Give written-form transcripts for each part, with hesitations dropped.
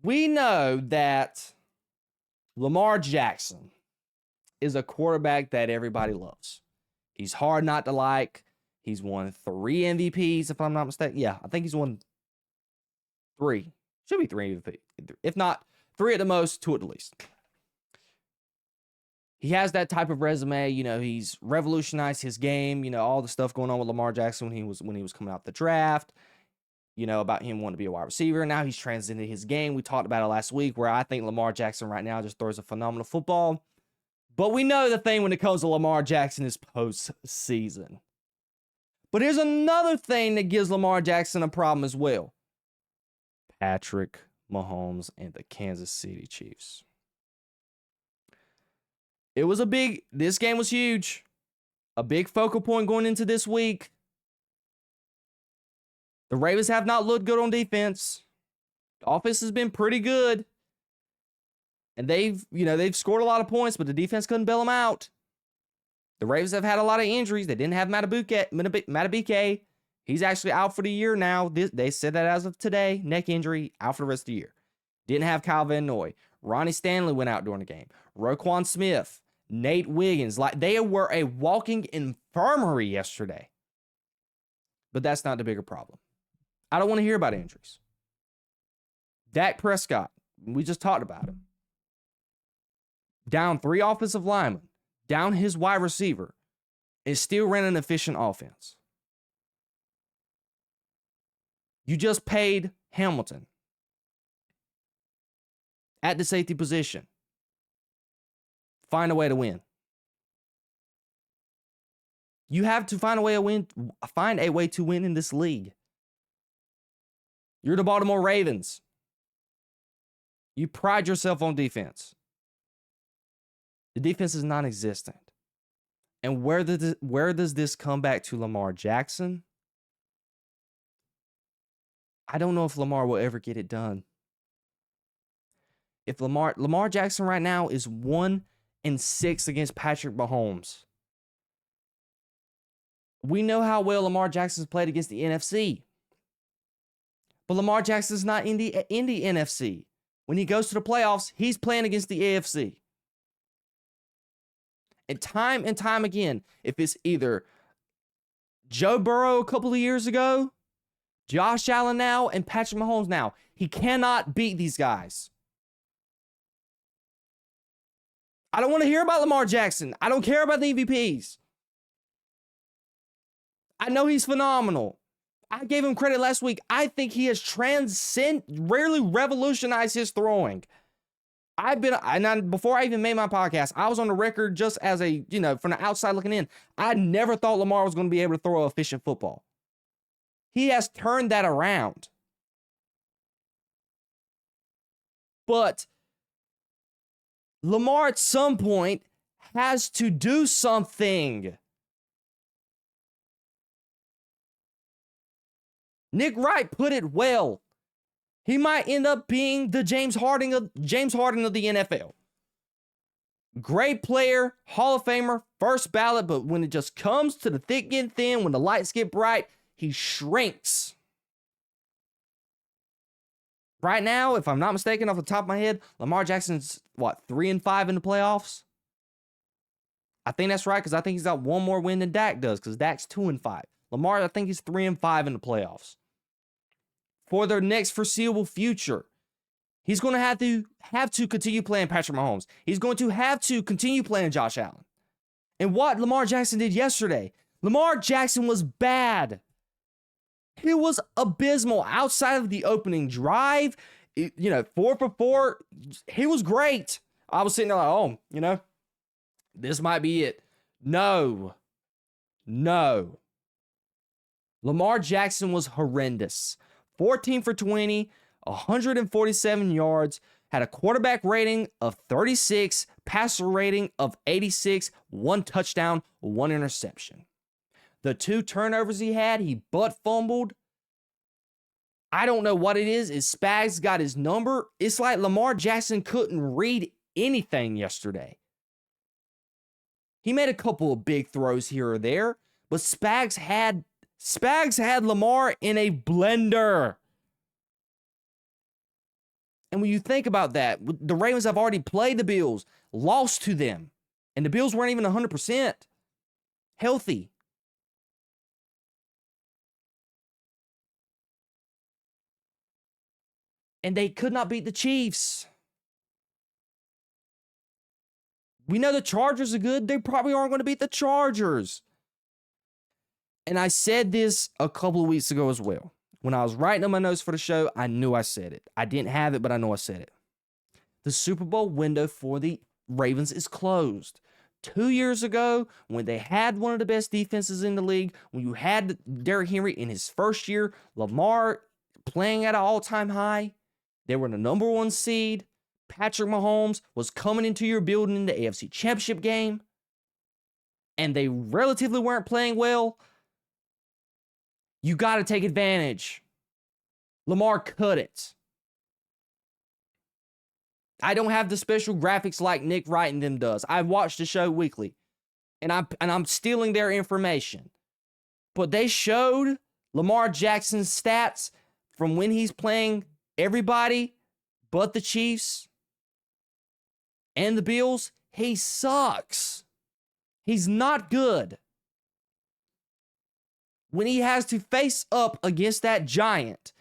We know that Lamar Jackson is a quarterback that everybody loves. He's hard not to like. He's won 3 MVPs, if I'm not mistaken. Yeah, I think he's won 3. Should be 3 MVP. If not, 3 at the most, 2 at the least. He has that type of resume. He's revolutionized his game. All the stuff going on with Lamar Jackson when he was coming out the draft. About him wanting to be a wide receiver. Now he's transcended his game. We talked about it last week, where I think Lamar Jackson right now just throws a phenomenal football. But we know the thing when it comes to Lamar Jackson is postseason. But here's another thing that gives Lamar Jackson a problem as well. Patrick Mahomes and the Kansas City Chiefs. This game was huge. A big focal point going into this week. The Ravens have not looked good on defense. The offense has been pretty good. And they've scored a lot of points, but the defense couldn't bail them out. The Ravens have had a lot of injuries. They didn't have Matabike. He's actually out for the year now. They said that as of today. Neck injury, out for the rest of the year. Didn't have Kyle Van Noy. Ronnie Stanley went out during the game. Roquan Smith, Nate Wiggins. They were a walking infirmary yesterday. But that's not the bigger problem. I don't want to hear about injuries. Dak Prescott, we just talked about him. Down 3 offensive linemen, down his wide receiver, and still ran an efficient offense. You just paid Hamilton at the safety position. Find a way to win. You have to find a way to win in this league. You're the Baltimore Ravens. You pride yourself on defense. The defense is non-existent. And where does this come back to Lamar Jackson? I don't know if Lamar will ever get it done. If Lamar Jackson right now is 1-6 against Patrick Mahomes. We know how well Lamar Jackson's played against the NFC. But Lamar Jackson's not in the NFC. When he goes to the playoffs, he's playing against the AFC. And time again, if it's either Joe Burrow a couple of years ago, Josh Allen now, and Patrick Mahomes now, he cannot beat these guys. I don't want to hear about Lamar Jackson. I don't care about the MVPs. I know he's phenomenal. I gave him credit last week. I think he has rarely revolutionized his throwing. Before I even made my podcast, I was on the record just as from the outside looking in. I never thought Lamar was going to be able to throw efficient football. He has turned that around. But Lamar at some point has to do something. Nick Wright put it well. He might end up being the James Harden of the NFL. Great player, Hall of Famer, first ballot, but when it just comes to the thick getting thin, when the lights get bright, he shrinks. Right now, if I'm not mistaken, off the top of my head, Lamar Jackson's 3-5 in the playoffs? I think that's right, because I think he's got one more win than Dak does, because Dak's 2-5. Lamar, I think he's 3-5 in the playoffs. For their next foreseeable future, he's going to have to continue playing Patrick Mahomes. He's going to have to continue playing Josh Allen. And what Lamar Jackson did yesterday, Lamar Jackson was bad. He was abysmal outside of the opening drive. 4 for 4. He was great. I was sitting there like, this might be it. No. Lamar Jackson was horrendous. 14 for 20, 147 yards, had a quarterback rating of 36, passer rating of 86, 1 touchdown, 1 interception. The 2 turnovers he had, he butt fumbled. I don't know what it is. Spags got his number. It's like Lamar Jackson couldn't read anything yesterday. He made a couple of big throws here or there, but Spags had Lamar in a blender. And when you think about that, the Ravens have already played the Bills, lost to them, and the Bills weren't even 100% healthy. And they could not beat the Chiefs. We know the Chargers are good. They probably aren't going to beat the Chargers. And I said this a couple of weeks ago as well. When I was writing up my notes for the show, I knew I said it. I didn't have it, but I know I said it. The Super Bowl window for the Ravens is closed. 2 years ago, when they had one of the best defenses in the league, when you had Derrick Henry in his first year, Lamar playing at an all-time high, they were the number 1 seed. Patrick Mahomes was coming into your building in the AFC Championship game, and they relatively weren't playing well. You got to take advantage. Lamar couldn't. I don't have the special graphics like Nick Wright and them does. I watch the show weekly, and I'm stealing their information. But they showed Lamar Jackson's stats from when he's playing everybody but the Chiefs and the Bills. He sucks. He's not good. When he has to face up against that giant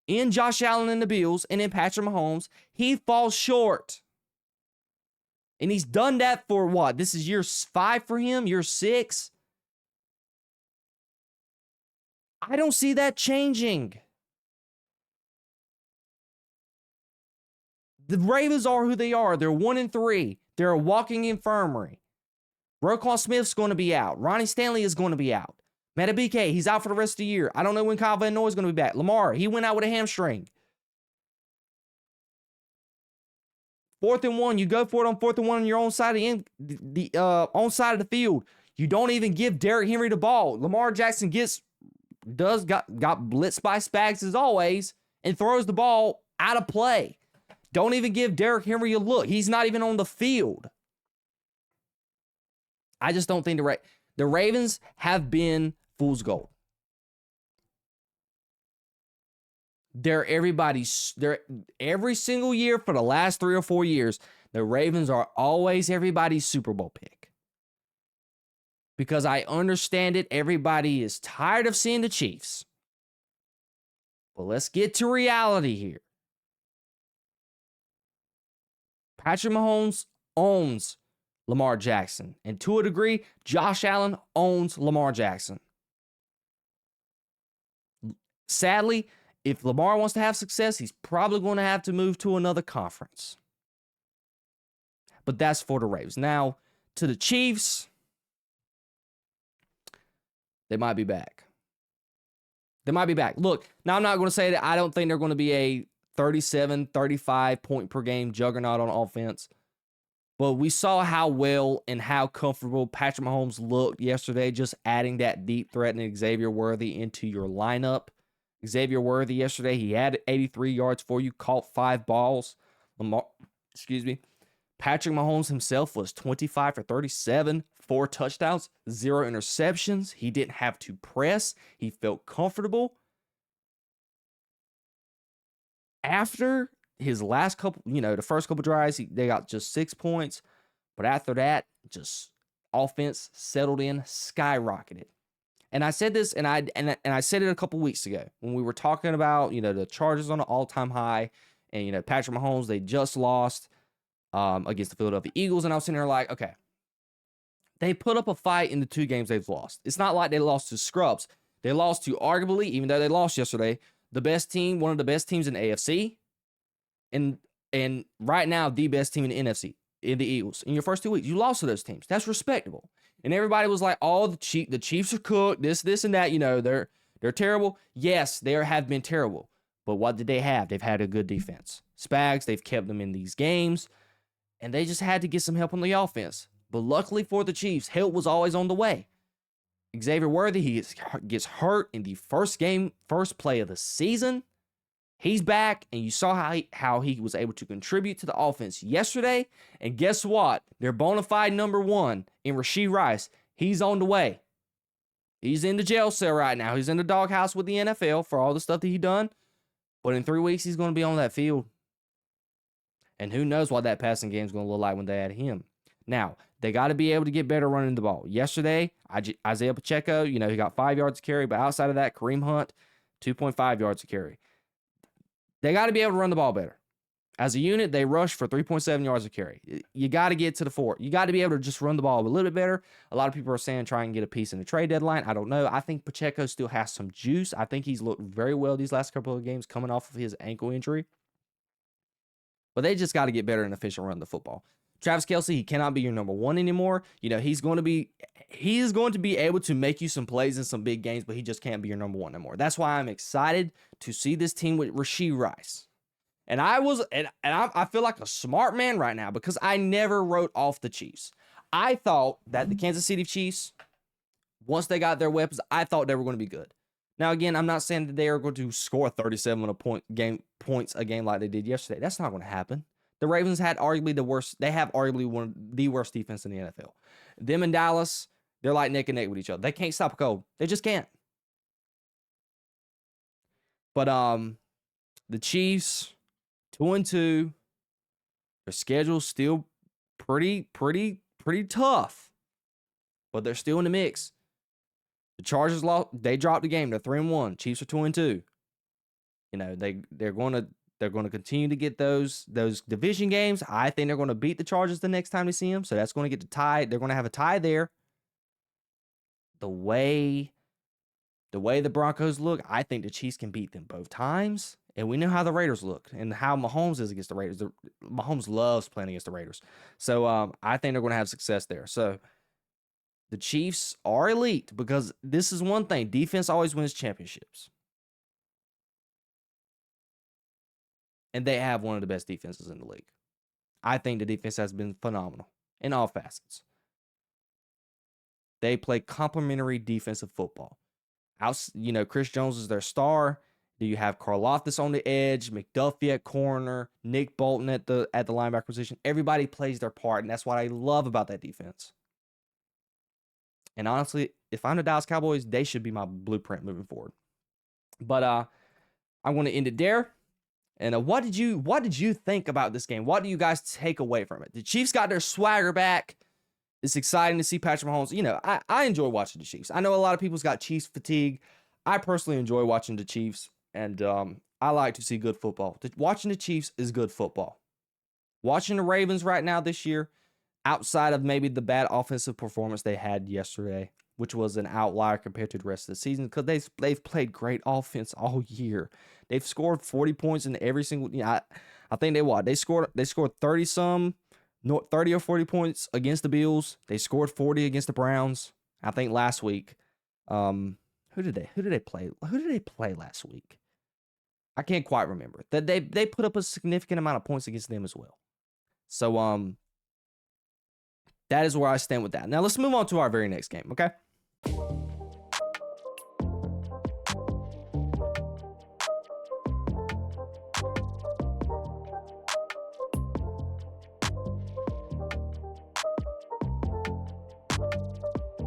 in Josh Allen and the Bills and in Patrick Mahomes, he falls short. And he's done that for what? This is year 5 for him, year 6. I don't see that changing. The Ravens are who they are. They're 1-3. They're a walking infirmary. Roquan Smith's going to be out. Ronnie Stanley is going to be out. Matabike, he's out for the rest of the year. I don't know when Kyle Van Noy is going to be back. Lamar, he went out with a hamstring. 4th and 1, you go for it on 4th and 1 on your own side of the own side of the field. You don't even give Derrick Henry the ball. Lamar Jackson got blitzed by Spags as always and throws the ball out of play. Don't even give Derrick Henry a look. He's not even on the field. I just don't think the Ravens have been fool's gold. They're every single year for the last 3 or 4 years, the Ravens are always everybody's Super Bowl pick. Because I understand it, everybody is tired of seeing the Chiefs. But let's get to reality here. Patrick Mahomes owns Lamar Jackson. And to a degree, Josh Allen owns Lamar Jackson. Sadly, if Lamar wants to have success, he's probably going to have to move to another conference. But that's for the Ravens. Now, to the Chiefs, they might be back. They might be back. Look, now I'm not going to say that I don't think they're going to be a 37, 35 point per game juggernaut on offense. But we saw how well and how comfortable Patrick Mahomes looked yesterday, just adding that deep threat and Xavier Worthy into your lineup. Xavier Worthy yesterday, he had 83 yards for you, caught 5 balls. Patrick Mahomes himself was 25 for 37, 4 touchdowns, 0 interceptions. He didn't have to press. He felt comfortable. After his last couple, the first couple drives, they got just 6 points. But after that, just offense settled in, skyrocketed. And I said this, and I said it a couple weeks ago when we were talking about, the Chargers on an all-time high, and, Patrick Mahomes, they just lost against the Philadelphia Eagles, and I was sitting there like, okay, they put up a fight in the 2 games they've lost. It's not like they lost to scrubs. They lost to arguably, even though they lost yesterday, the best team, one of the best teams in the AFC, and right now the best team in the NFC, in the Eagles. In your first 2 weeks, you lost to those teams. That's respectable. And everybody was like, "Oh, the Chiefs are cooked. This, and that. They're terrible." Yes, they have been terrible. But what did they have? They've had a good defense. Spags, they've kept them in these games, and they just had to get some help on the offense. But luckily for the Chiefs, help was always on the way. Xavier Worthy, he gets hurt in the first play of the season. He's back, and you saw how he was able to contribute to the offense yesterday. And guess what? Their bona fide number 1 in Rashee Rice, he's on the way. He's in the jail cell right now. He's in the doghouse with the NFL for all the stuff that he done. But in 3 weeks, he's going to be on that field. And who knows what that passing game is going to look like when they add him. Now, they got to be able to get better running the ball. Yesterday, Isaiah Pacheco, he got 5 yards to carry, but outside of that, Kareem Hunt, 2.5 yards to carry. They got to be able to run the ball better. As a unit, they rushed for 3.7 yards to carry. You got to get to the 4. You got to be able to just run the ball a little bit better. A lot of people are saying try and get a piece in the trade deadline. I don't know. I think Pacheco still has some juice. I think he's looked very well these last couple of games coming off of his ankle injury. But they just got to get better and efficient running the football. Travis Kelce, he cannot be your number 1 anymore. He's going to be able to make you some plays in some big games, but he just can't be your number 1 anymore. That's why I'm excited to see this team with Rashee Rice. And I feel like a smart man right now because I never wrote off the Chiefs. I thought that the Kansas City Chiefs, once they got their weapons, I thought they were going to be good. Now, again, I'm not saying that they are going to score 37 points a game like they did yesterday. That's not going to happen. The Ravens had arguably the worst. They have arguably one of the worst defense in the NFL. Them and Dallas, they're like neck and neck with each other. They can't stop a cold. They just can't. But the Chiefs, 2-2. Their schedule's still pretty tough, but they're still in the mix. The Chargers lost. They dropped the game. They're 3-1. Chiefs are 2-2. They're going to continue to get those division games. I think they're going to beat the Chargers the next time they see them. So that's going to get the tie. They're going to have a tie there. The way the Broncos look, I think the Chiefs can beat them both times. And we know how the Raiders look and how Mahomes is against the Raiders. Mahomes loves playing against the Raiders. So I think they're going to have success there. So the Chiefs are elite because this is one thing. Defense always wins championships. And they have one of the best defenses in the league. I think the defense has been phenomenal in all facets. They play complementary defensive football. Chris Jones is their star. Do you have Karlaftis on the edge, McDuffie at corner, Nick Bolton at the linebacker position? Everybody plays their part, and that's what I love about that defense. And honestly, if I'm the Dallas Cowboys, they should be my blueprint moving forward. But I want to end it there. And what did you think about this game? What do you guys take away from it? The Chiefs got their swagger back. It's exciting to see Patrick Mahomes. I enjoy watching the Chiefs. I know a lot of people's got Chiefs fatigue. I personally enjoy watching the Chiefs. And I like to see good football. Watching the Chiefs is good football. Watching the Ravens right now this year, outside of maybe the bad offensive performance they had yesterday, which was an outlier compared to the rest of the season, because they've played great offense all year. They've scored 40 points in every single. I think they scored 30 or 40 points against the Bills. They scored 40 against the Browns. I think last week. Who did they play? Who did they play last week? I can't quite remember. That they put up a significant amount of points against them as well. So that is where I stand with that. Now let's move on to our very next game, okay?